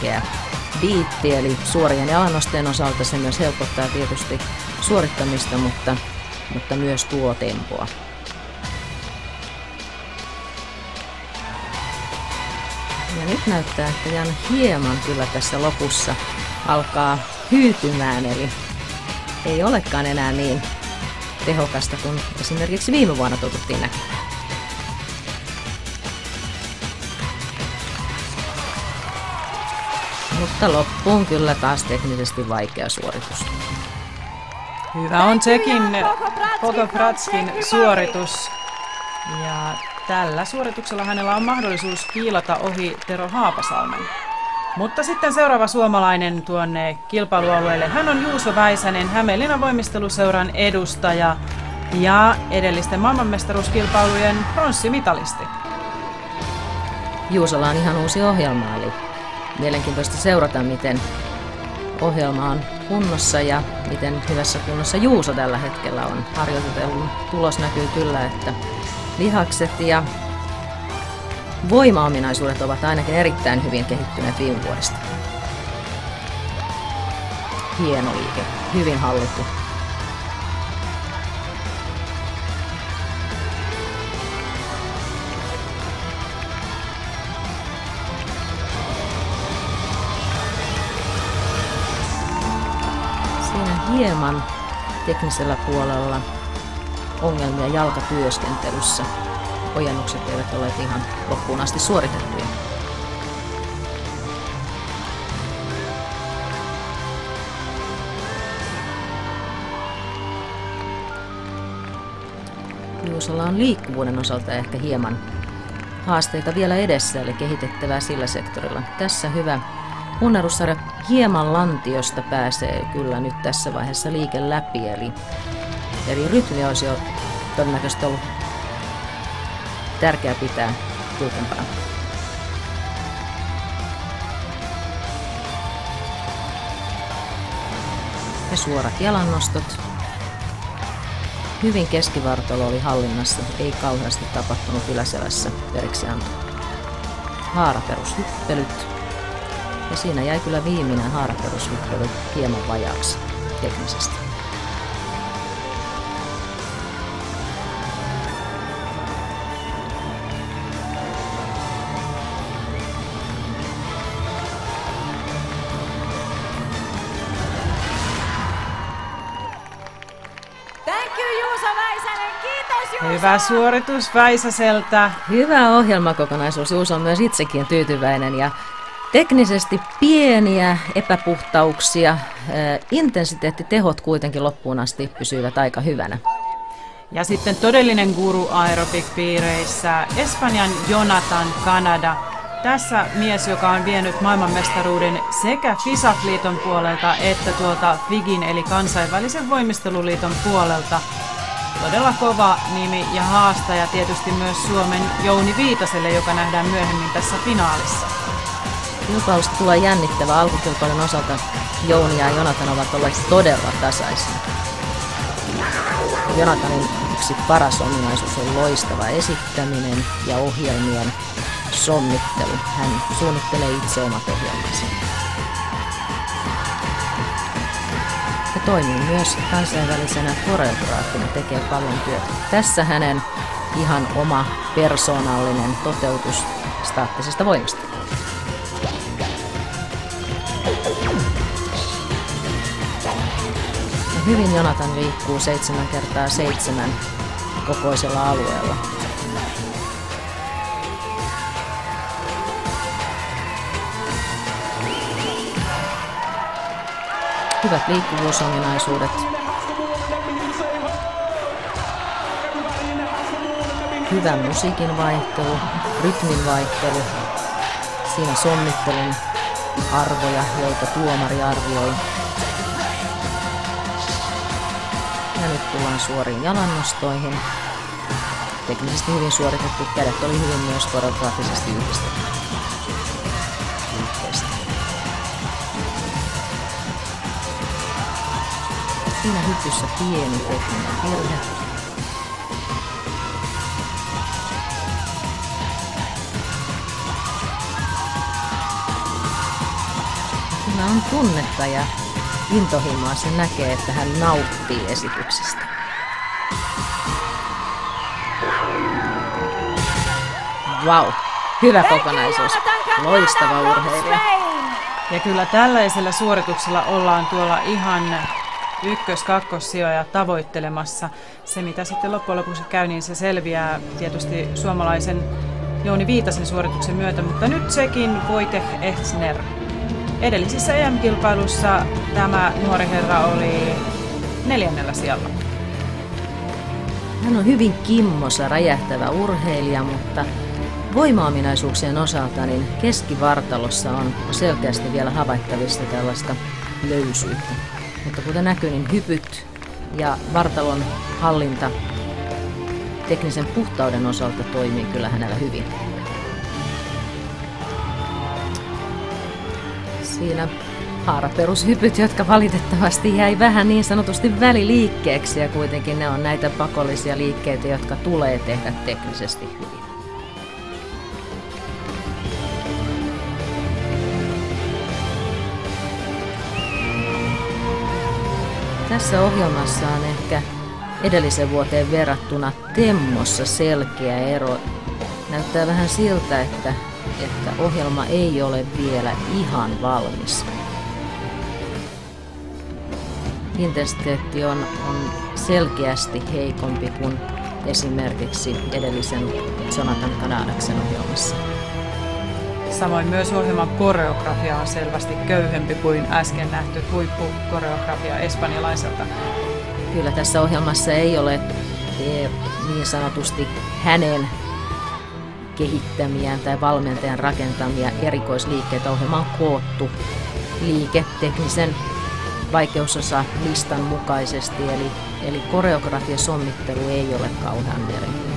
tärkeä biitti, eli suorien jalannostojen osalta se myös helpottaa tietysti suorittamista, mutta myös tuo tempoa. Ja nyt näyttää, että Jan hieman kyllä tässä lopussa alkaa hyytymään, eli ei olekaan enää niin tehokasta kuin esimerkiksi viime vuonna totuttiin näkemään. Mutta loppuun kyllä taas teknisesti vaikea suoritus. Hyvä on Tsekin Pogobratskin suoritus. Ja tällä suorituksella hänellä on mahdollisuus kiilata ohi Tero Haapasalmen. Mutta sitten seuraava suomalainen tuonne kilpailualueelle. Hän on Juuso Väisänen, Hämeenlinnan voimisteluseuran edustaja ja edellisten maailmanmestaruuskilpailujen pronssimitalisti. Juusolla on ihan uusi ohjelma, eli mielenkiintoista seurata, miten ohjelma on kunnossa ja miten hyvässä kunnossa Juuso tällä hetkellä on. Harjoitelun tulos näkyy kyllä, että lihakset ja voimaominaisuudet ovat ainakin erittäin hyvin kehittyneet viime vuodesta. Hieno liike, hyvin hallittu. Siinä hieman teknisellä puolella ongelmia jalkatyöskentelyssä. Ojennukset eivät ole ihan loppuun asti suoritettuja. Juusolla on liikkuvuuden osalta ehkä hieman haasteita vielä edessä, eli kehitettävää sillä sektorilla. Tässä hyvä punnerussarja hieman lantiosta pääsee kyllä nyt tässä vaiheessa liike läpi, eli rytmi olisi jo todennäköisesti ollut tärkeää pitää tiukempana. Ja suorat jalannostot. Hyvin keskivartalo oli hallinnassa, ei kauheasti tapahtunut yläselässä periksianto. Haaraperushyppelyt. Ja siinä jäi kyllä viimeinen haaraperushyppely hieman vajaaksi teknisesti. Hyvä suoritus Väisäseltä. Hyvä ohjelmakokonaisuus. Juuso on myös itsekin tyytyväinen ja teknisesti pieniä epäpuhtauksia. Intensiteettitehot kuitenkin loppuun asti pysyivät aika hyvänä. Ja sitten todellinen guru aerobik-piireissä Espanjan Jonathan Canada. Tässä mies, joka on vienyt maailmanmestaruuden sekä FISAF-liiton puolelta että tuolta FIGin eli kansainvälisen voimisteluliiton puolelta. Todella kova nimi ja haastaja tietysti myös Suomen Jouni Viitaselle, joka nähdään myöhemmin tässä finaalissa. Kilpailusta tulee jännittävä. Alkukilpailun osalta Jouni ja Jonathan ovat olleet todella tasaisia. Jonathanin yksi paras ominaisuus on loistava esittäminen ja ohjelmien sommittelu. Hän suunnittelee itse omat ohjelmansa. Ja toimii myös kansainvälisenä koreograafina, tekee paljon työtä. Tässä hänen ihan oma persoonallinen toteutus staattisesta voimasta. Ja hyvin Jonathan liikkuu 7x7 kokoisella alueella. Hyvät liikkuvuusominaisuudet. Hyvä musiikin vaihtelu, rytmin vaihtelu. Siinä sommittelun arvoja, joita tuomari arvioi. Ja nyt tullaan suoriin jalannostoihin. Teknisesti hyvin suoritettu, kädet oli hyvin myös koreografisesti yhdistetty. Siinä hypyssä pieni tekninen virhe. hänellä on tunnetta ja intohimoa. Se näkee, että hän nauttii esityksestä. Vau, hyvä kokonaisuus. Loistava urheilija. Ja kyllä tällaisella suorituksella ollaan tuolla ihan ykkös-kakkossijoja tavoittelemassa. Se, mitä sitten loppujen lopuksi käy, niin se selviää tietysti suomalaisen Jouni Viitasen suorituksen myötä, mutta nyt sekin Wojtek Echner. Edellisissä EM-kilpailussa tämä nuori herra oli 4. sijalla. Hän on hyvin kimmosa, räjähtävä urheilija, mutta voimaominaisuuksien osalta niin keskivartalossa on selkeästi vielä havaittavissa tällaista löysyyttä. Mutta kuten näkyy, niin hypyt ja vartalon hallinta teknisen puhtauden osalta toimii kyllä hänellä hyvin. Siinä haaraperushypyt, jotka valitettavasti jäi vähän niin sanotusti väliliikkeeksi, ja kuitenkin ne on näitä pakollisia liikkeitä, jotka tulee tehdä teknisesti hyvin. Tässä ohjelmassa on ehkä edellisen vuoteen verrattuna temmossa selkeä ero. Näyttää vähän siltä, että ohjelma ei ole vielä ihan valmis. Intensiteetti on selkeästi heikompi kuin esimerkiksi edellisen Jonatan Kanadaksen ohjelmassa. Samoin myös ohjelman koreografia on selvästi köyhempi kuin äsken nähty huippukoreografia espanjalaiselta. Kyllä tässä ohjelmassa ei ole niin sanotusti hänen kehittämiään tai valmentajan rakentamia erikoisliikkeitä. Ohjelma on koottu liiketeknisen vaikeusosa listan mukaisesti, eli koreografia sommittelu ei ole kauhean mielenkiintoinen.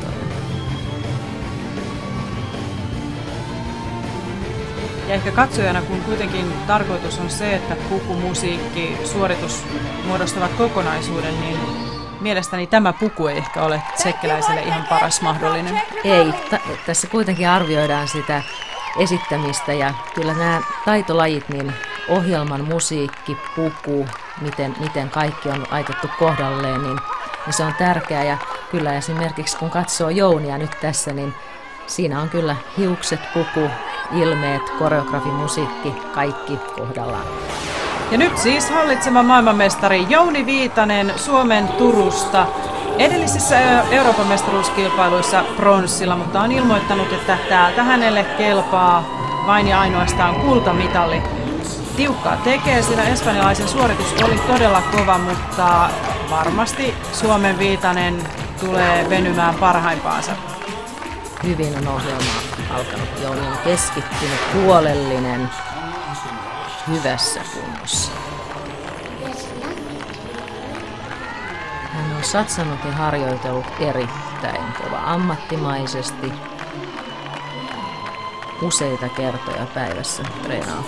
Ja ehkä katsojana, kun kuitenkin tarkoitus on se, että puku, musiikki, suoritus muodostavat kokonaisuuden, niin mielestäni tämä puku ei ehkä ole tsekkiläiselle ihan paras mahdollinen. Ei, tässä kuitenkin arvioidaan sitä esittämistä, ja kyllä nämä taitolajit, niin ohjelman musiikki, puku, miten kaikki on laitettu kohdalleen, niin se on tärkeää. Ja kyllä esimerkiksi kun katsoo Jounia nyt tässä, niin siinä on kyllä hiukset, puku, ilmeet, koreografi, musiikki, kaikki kohdallaan. Ja nyt siis hallitseva maailmanmestari Jouni Viitanen Suomen Turusta. Edellisissä Euroopan mestaruuskilpailuissa pronssilla, mutta on ilmoittanut, että täältä hänelle kelpaa vain ja ainoastaan kultamitali. Tiukkaa tekee, sillä espanjalaisen suoritus oli todella kova, mutta varmasti Suomen Viitanen tulee venymään parhaimpaansa. Hyvin on ohjelma alkanut. Jouni on keskittynyt, huolellinen, hyvässä kunnossa. Hän on satsannut ja harjoitellut erittäin kova ammattimaisesti. Useita kertoja päivässä treenaa.